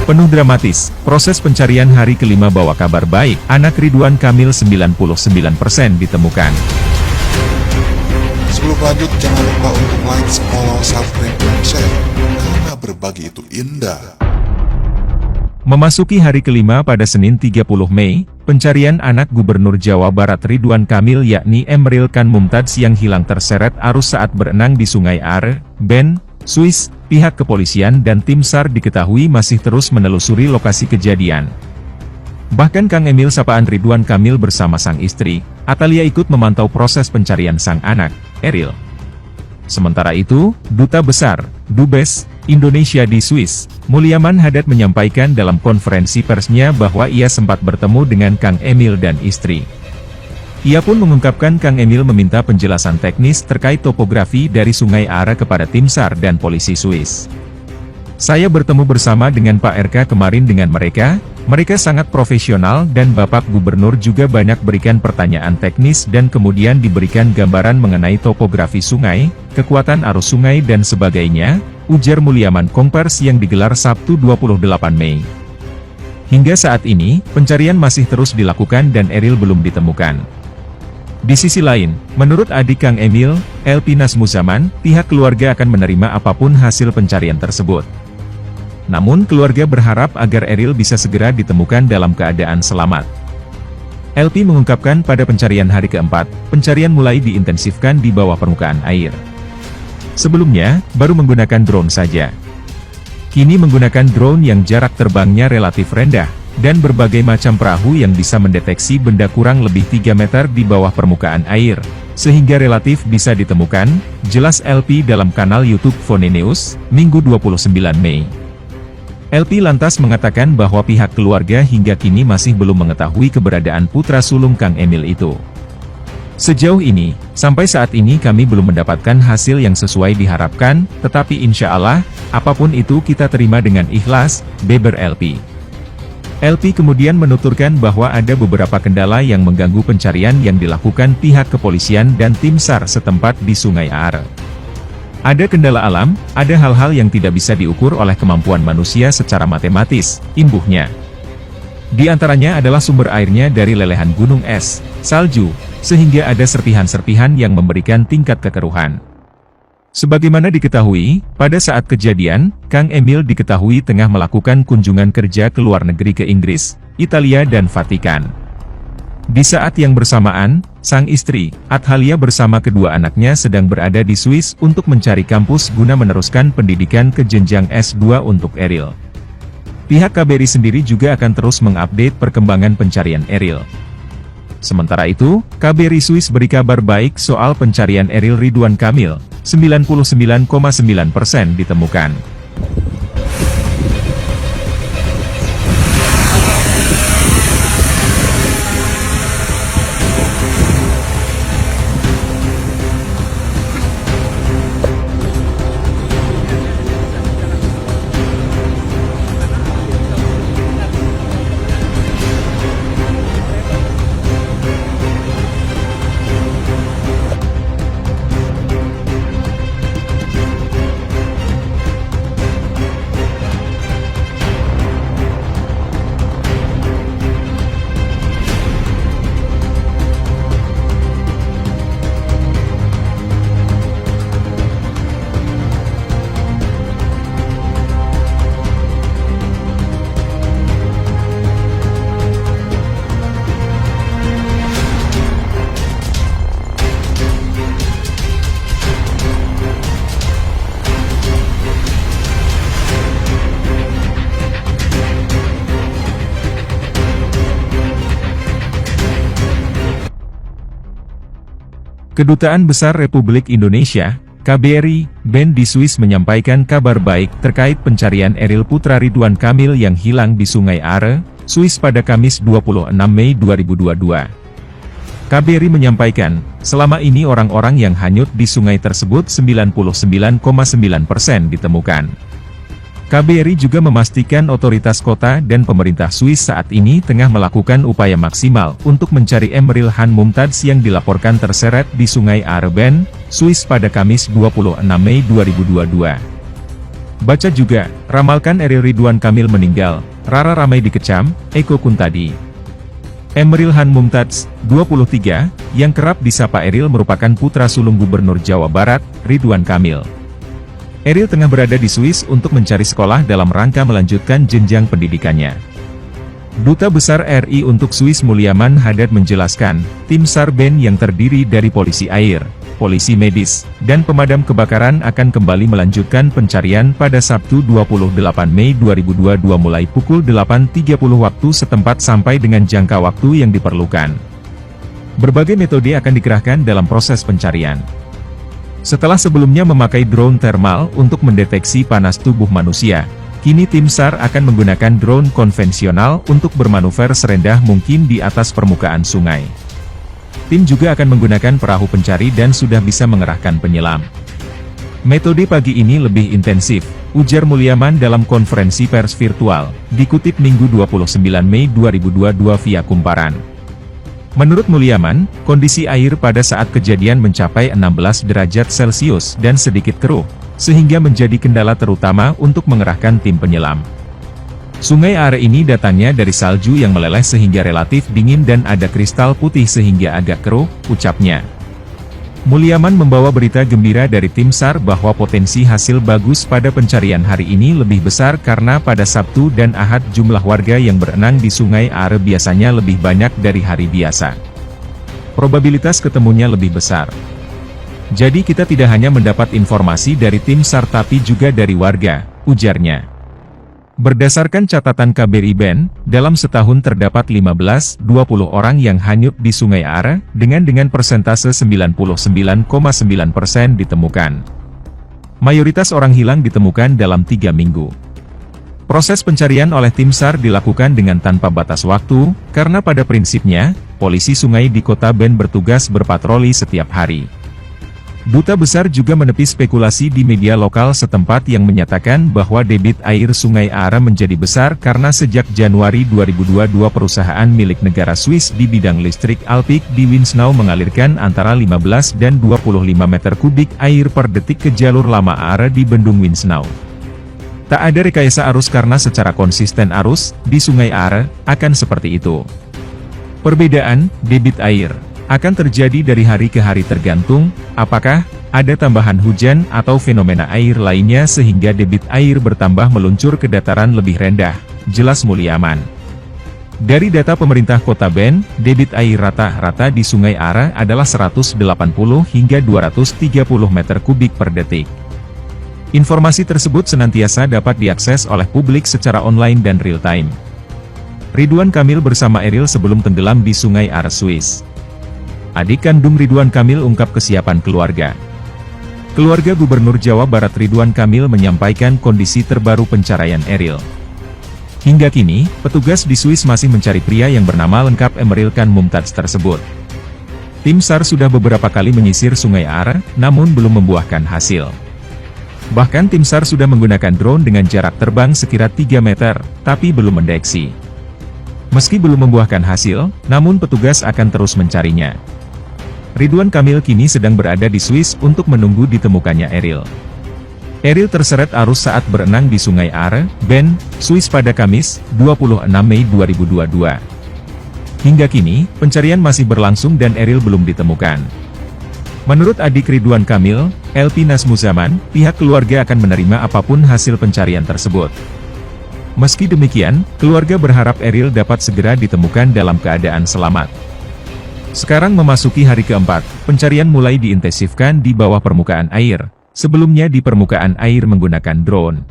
Penuh dramatis, proses pencarian hari kelima bawa kabar baik, anak Ridwan Kamil 99% ditemukan. Sebelum lanjut, jangan lupa untuk like, follow, subscribe, dan share, karena berbagi itu indah. Memasuki hari kelima pada Senin 30 Mei, pencarian anak Gubernur Jawa Barat Ridwan Kamil yakni Emeril Khan Mumtaz yang hilang terseret arus saat berenang di Sungai Are, Bern, Swiss. Pihak kepolisian dan tim SAR diketahui masih terus menelusuri lokasi kejadian. Bahkan Kang Emil sapaan Ridwan Kamil bersama sang istri, Atalia ikut memantau proses pencarian sang anak, Eril. Sementara itu, Duta Besar, Dubes, Indonesia di Swiss, Mulyaman Hadad menyampaikan dalam konferensi persnya bahwa ia sempat bertemu dengan Kang Emil dan istri. Ia pun mengungkapkan Kang Emil meminta penjelasan teknis terkait topografi dari Sungai Are kepada tim SAR dan polisi Swiss. Saya bertemu bersama dengan Pak RK kemarin dengan mereka sangat profesional dan Bapak Gubernur juga banyak berikan pertanyaan teknis dan kemudian diberikan gambaran mengenai topografi sungai, kekuatan arus sungai dan sebagainya, ujar Mulyaman Kongpers yang digelar Sabtu 28 Mei. Hingga saat ini, pencarian masih terus dilakukan dan Eril belum ditemukan. Di sisi lain, menurut adik Kang Emil, LP Nazmuzaman, pihak keluarga akan menerima apapun hasil pencarian tersebut. Namun keluarga berharap agar Eril bisa segera ditemukan dalam keadaan selamat. LP mengungkapkan pada pencarian hari keempat, pencarian mulai diintensifkan di bawah permukaan air. Sebelumnya, baru menggunakan drone saja. Kini menggunakan drone yang jarak terbangnya relatif rendah, dan berbagai macam perahu yang bisa mendeteksi benda kurang lebih 3 meter di bawah permukaan air, sehingga relatif bisa ditemukan, jelas LP dalam kanal YouTube Fone News, Minggu 29 Mei. LP lantas mengatakan bahwa pihak keluarga hingga kini masih belum mengetahui keberadaan putra sulung Kang Emil itu. Sejauh ini, sampai saat ini kami belum mendapatkan hasil yang sesuai diharapkan, tetapi insya Allah, apapun itu kita terima dengan ikhlas, beber LP. LP kemudian menuturkan bahwa ada beberapa kendala yang mengganggu pencarian yang dilakukan pihak kepolisian dan tim SAR setempat di Sungai Are. Ada kendala alam, ada hal-hal yang tidak bisa diukur oleh kemampuan manusia secara matematis, imbuhnya. Di antaranya adalah sumber airnya dari lelehan gunung es, salju, sehingga ada serpihan-serpihan yang memberikan tingkat kekeruhan. Sebagaimana diketahui, pada saat kejadian, Kang Emil diketahui tengah melakukan kunjungan kerja ke luar negeri ke Inggris, Italia dan Vatikan. Di saat yang bersamaan, sang istri, Athalia bersama kedua anaknya sedang berada di Swiss untuk mencari kampus guna meneruskan pendidikan ke jenjang S2 untuk Eril. Pihak KBRI sendiri juga akan terus mengupdate perkembangan pencarian Eril. Sementara itu, KBRI Swiss beri kabar baik soal pencarian Eril Ridwan Kamil, 99,9% ditemukan. Kedutaan Besar Republik Indonesia, KBRI, Bern di Swiss menyampaikan kabar baik terkait pencarian Eril putra Ridwan Kamil yang hilang di Sungai Are, Swiss pada Kamis 26 Mei 2022. KBRI menyampaikan, selama ini orang-orang yang hanyut di sungai tersebut 99,9% ditemukan. KBRI juga memastikan otoritas kota dan pemerintah Swiss saat ini tengah melakukan upaya maksimal untuk mencari Emeril Khan Mumtaz yang dilaporkan terseret di Sungai Are, Bern, Swiss pada Kamis 26 Mei 2022. Baca juga, ramalkan Eril Ridwan Kamil meninggal, Rara ramai dikecam, Eko Kuntadi. Emeril Han Mumtaz, 23, yang kerap disapa Eril merupakan putra sulung Gubernur Jawa Barat, Ridwan Kamil. Eril tengah berada di Swiss untuk mencari sekolah dalam rangka melanjutkan jenjang pendidikannya. Duta Besar RI untuk Swiss Mulyaman Haddad menjelaskan, tim SAR BEN yang terdiri dari polisi air, polisi medis, dan pemadam kebakaran akan kembali melanjutkan pencarian pada Sabtu 28 Mei 2022 mulai pukul 8.30 waktu setempat sampai dengan jangka waktu yang diperlukan. Berbagai metode akan dikerahkan dalam proses pencarian. Setelah sebelumnya memakai drone thermal untuk mendeteksi panas tubuh manusia, kini tim SAR akan menggunakan drone konvensional untuk bermanuver serendah mungkin di atas permukaan sungai. Tim juga akan menggunakan perahu pencari dan sudah bisa mengerahkan penyelam. Metode pagi ini lebih intensif, ujar Mulyaman dalam konferensi pers virtual, dikutip Minggu 29 Mei 2022 via Kumparan. Menurut Mulyaman, kondisi air pada saat kejadian mencapai 16 derajat Celcius dan sedikit keruh, sehingga menjadi kendala terutama untuk mengerahkan tim penyelam. Sungai Are ini datangnya dari salju yang meleleh sehingga relatif dingin dan ada kristal putih sehingga agak keruh, ucapnya. Mulyaman membawa berita gembira dari tim SAR bahwa potensi hasil bagus pada pencarian hari ini lebih besar karena pada Sabtu dan Ahad jumlah warga yang berenang di Sungai Are biasanya lebih banyak dari hari biasa. Probabilitas ketemunya lebih besar. Jadi kita tidak hanya mendapat informasi dari tim SAR tapi juga dari warga, ujarnya. Berdasarkan catatan KBRI BEN, dalam setahun terdapat 15-20 orang yang hanyut di Sungai Are, dengan persentase 99,9% ditemukan. Mayoritas orang hilang ditemukan dalam 3 minggu. Proses pencarian oleh tim SAR dilakukan dengan tanpa batas waktu, karena pada prinsipnya, polisi sungai di kota BEN bertugas berpatroli setiap hari. Duta Besar juga menepis spekulasi di media lokal setempat yang menyatakan bahwa debit air Sungai Are menjadi besar karena sejak Januari 2022 perusahaan milik negara Swiss di bidang listrik Alpiq di Winsnau mengalirkan antara 15 dan 25 meter kubik air per detik ke jalur lama Are di Bendung Winsnau. Tak ada rekayasa arus karena secara konsisten arus di Sungai Are akan seperti itu. Perbedaan debit air akan terjadi dari hari ke hari tergantung, apakah ada tambahan hujan atau fenomena air lainnya sehingga debit air bertambah meluncur ke dataran lebih rendah, jelas Mulyaman. Dari data pemerintah kota BEN, debit air rata-rata di Sungai Are adalah 180 hingga 230 meter kubik per detik. Informasi tersebut senantiasa dapat diakses oleh publik secara online dan real-time. Ridwan Kamil bersama Eril sebelum tenggelam di Sungai Are Swiss. Adik kandung Ridwan Kamil ungkap kesiapan keluarga. Keluarga Gubernur Jawa Barat Ridwan Kamil menyampaikan kondisi terbaru pencarian Eril. Hingga kini, petugas di Swiss masih mencari pria yang bernama lengkap Emeril Khan Mumtaz tersebut. Tim SAR sudah beberapa kali menyisir Sungai Are, namun belum membuahkan hasil. Bahkan tim SAR sudah menggunakan drone dengan jarak terbang sekira 3 meter, tapi belum mendeteksi. Meski belum membuahkan hasil, namun petugas akan terus mencarinya. Ridwan Kamil kini sedang berada di Swiss untuk menunggu ditemukannya Eril. Eril terseret arus saat berenang di Sungai Are, BEN, Swiss pada Kamis, 26 Mei 2022. Hingga kini, pencarian masih berlangsung dan Eril belum ditemukan. Menurut adik Ridwan Kamil, LP Nasmuzaman, pihak keluarga akan menerima apapun hasil pencarian tersebut. Meski demikian, keluarga berharap Eril dapat segera ditemukan dalam keadaan selamat. Sekarang memasuki hari keempat, pencarian mulai diintensifkan di bawah permukaan air, sebelumnya di permukaan air menggunakan drone.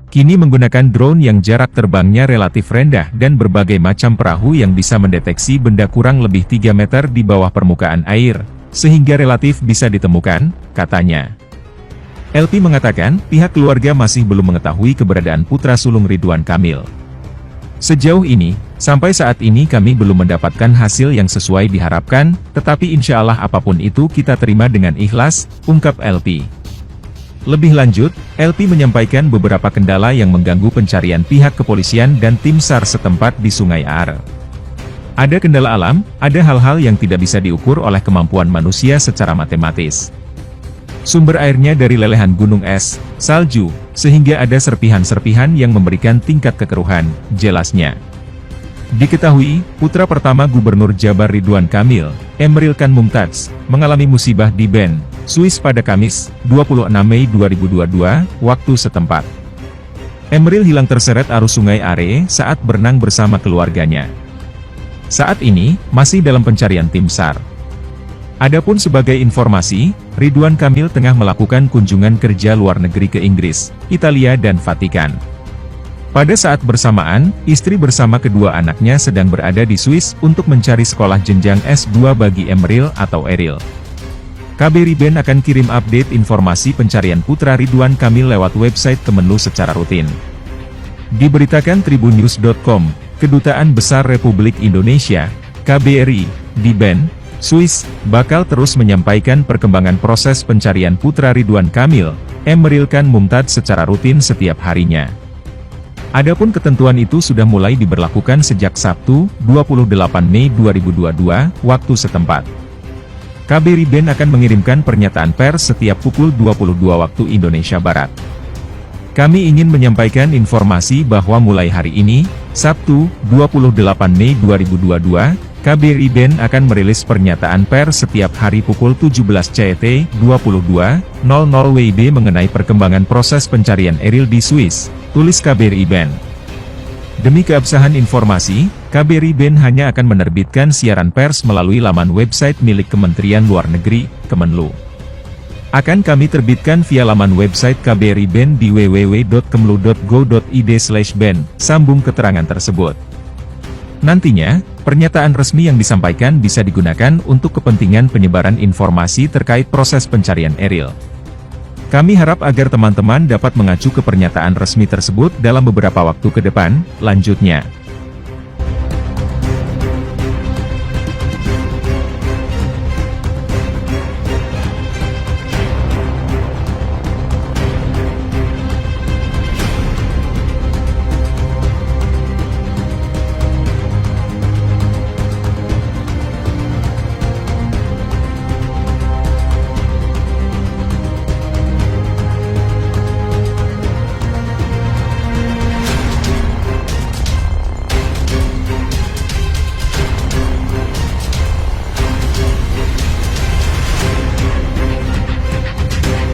Kini menggunakan drone yang jarak terbangnya relatif rendah dan berbagai macam perahu yang bisa mendeteksi benda kurang lebih 3 meter di bawah permukaan air, sehingga relatif bisa ditemukan, katanya. LP mengatakan, pihak keluarga masih belum mengetahui keberadaan putra sulung Ridwan Kamil. Sejauh ini, sampai saat ini kami belum mendapatkan hasil yang sesuai diharapkan, tetapi insya Allah apapun itu kita terima dengan ikhlas, ungkap LP. Lebih lanjut, LP menyampaikan beberapa kendala yang mengganggu pencarian pihak kepolisian dan tim SAR setempat di Sungai Are. Ada kendala alam, ada hal-hal yang tidak bisa diukur oleh kemampuan manusia secara matematis. Sumber airnya dari lelehan gunung es, salju, sehingga ada serpihan-serpihan yang memberikan tingkat kekeruhan, jelasnya. Diketahui, putra pertama Gubernur Jabar Ridwan Kamil, Emril Khan Mumtaz, mengalami musibah di Bern, Swiss pada Kamis, 26 Mei 2022, waktu setempat. Emril hilang terseret arus sungai Are saat berenang bersama keluarganya. Saat ini, masih dalam pencarian tim SAR. Adapun sebagai informasi, Ridwan Kamil tengah melakukan kunjungan kerja luar negeri ke Inggris, Italia dan Vatikan. Pada saat bersamaan, istri bersama kedua anaknya sedang berada di Swiss untuk mencari sekolah jenjang S2 bagi Emril atau Eril. KBRI BEN akan kirim update informasi pencarian putra Ridwan Kamil lewat website Kemenlu secara rutin. Diberitakan tribunnews.com, Kedutaan Besar Republik Indonesia, KBRI, di Bern, Swiss, bakal terus menyampaikan perkembangan proses pencarian putra Ridwan Kamil, Emril Khan Mumtaz secara rutin setiap harinya. Adapun ketentuan itu sudah mulai diberlakukan sejak Sabtu, 28 Mei 2022, waktu setempat. KBRI BEN akan mengirimkan pernyataan pers setiap pukul 22 waktu Indonesia Barat. Kami ingin menyampaikan informasi bahwa mulai hari ini, Sabtu, 28 Mei 2022, KBRI BEN akan merilis pernyataan pers setiap hari pukul 17 CT, 22.00 WIB mengenai perkembangan proses pencarian Eril di Swiss, tulis KBRI BEN. Demi keabsahan informasi, KBRI BEN hanya akan menerbitkan siaran pers melalui laman website milik Kementerian Luar Negeri, Kemenlu. Akan kami terbitkan via laman website KBRI BEN di www.kemlu.go.id/ben, sambung keterangan tersebut. Nantinya, pernyataan resmi yang disampaikan bisa digunakan untuk kepentingan penyebaran informasi terkait proses pencarian Eril. Kami harap agar teman-teman dapat mengacu ke pernyataan resmi tersebut dalam beberapa waktu ke depan, lanjutnya.